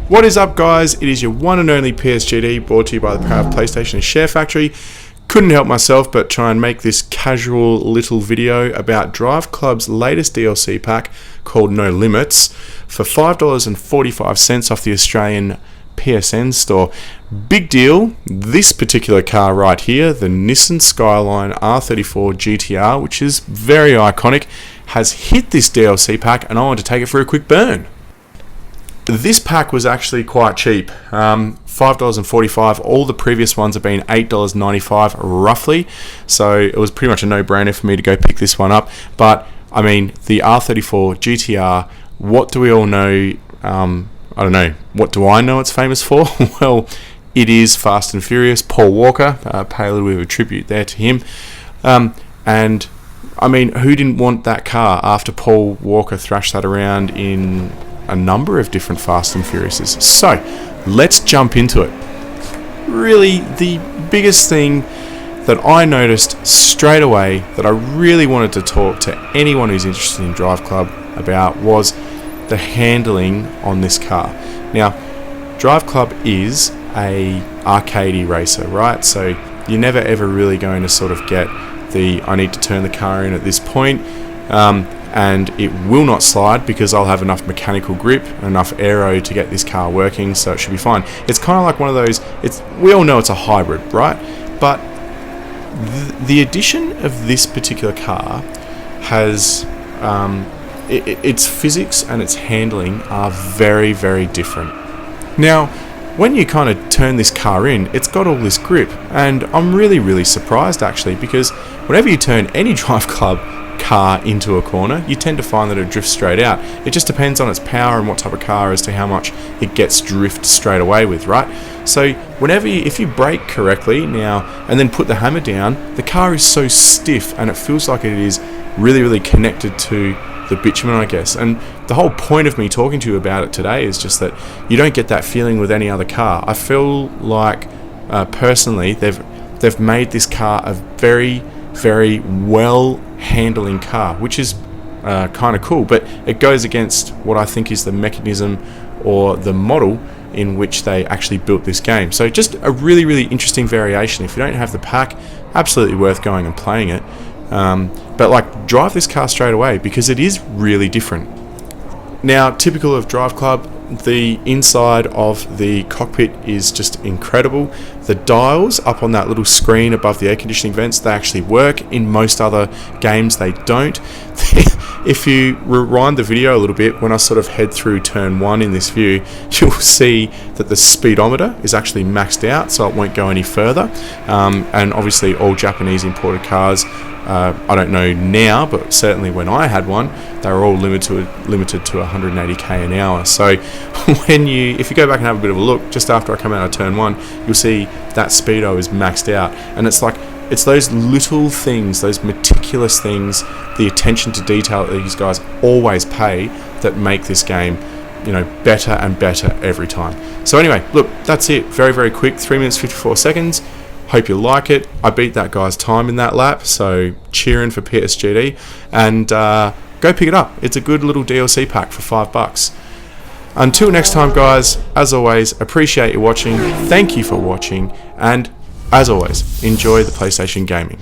What is up, guys? It is your one and only PSGD, brought to you by the power of PlayStation and Share Factory. Couldn't help myself but try and make this casual little video about DriveClub's latest DLC pack called No Limits for $5.45 off the Australian PSN store. Big deal. This particular car right here, the Nissan Skyline R34 GTR, which is very iconic, has hit this DLC pack, and I want to take it for a quick burn. This pack was actually quite cheap, $5.45. All the previous ones have been $8.95 roughly, so it was pretty much a no-brainer for me to go pick this one up. But I mean, the R34 GTR, what do we all know? I don't know, what do I know it's famous for? Well, it is Fast and Furious. Paul Walker, pay a little bit of a tribute there to him. And I mean, who didn't want that car after Paul Walker thrashed that around in a number of different Fast and Furiouses? So let's jump into it. Really, the biggest thing that I noticed straight away that I really wanted to talk to anyone who's interested in DriveClub about was the handling on this car. Now, DriveClub is a arcadey racer, right? So you're never ever really going to sort of get the I need to turn the car in at this point, and it will not slide because I'll have enough mechanical grip, enough aero to get this car working, so it should be fine. It's kind of like one of those, we all know it's a hybrid, right? But the addition of this particular car has its physics and its handling are very, very different. Now, when you kind of turn this car in, it's got all this grip, and I'm really, really surprised actually, because whenever you turn any DriveClub car into a corner, you tend to find that it drifts straight out. It just depends on its power and what type of car as to how much it gets drift straight away with, right? So if you brake correctly now and then put the hammer down, the car is so stiff and it feels like it is really, really connected to the bitumen, I guess. And the whole point of me talking to you about it today is just that you don't get that feeling with any other car. I feel like personally they've made this car a very, very well handling car, which is kind of cool, but it goes against what I think is the mechanism or the model in which they actually built this game. So just a really, really interesting variation. If you don't have the pack, absolutely worth going and playing it. But like, drive this car straight away because it is really different. Now, typical of DriveClub, the inside of the cockpit is just incredible. The dials up on that little screen above the air conditioning vents, they actually work. In most other games, they don't. If you rewind the video a little bit, when I sort of head through turn 1 in this view, you'll see that the speedometer is actually maxed out, so it won't go any further. And obviously all Japanese imported cars, I don't know now, but certainly when I had one, they were all limited to 180k an hour. So if you go back and have a bit of a look, just after I come out of turn 1, you'll see that speedo is maxed out. And it's those little things, those meticulous things, the attention to detail that these guys always pay that make this game, better and better every time. So anyway, look, that's it. Very, very quick, 3 minutes 54 seconds. Hope you like it. I beat that guy's time in that lap, so cheering for PSGD, and go pick it up. It's a good little DLC pack for $5. Until next time, guys, as always, appreciate you watching. Thank you for watching, and as always, enjoy the PlayStation gaming.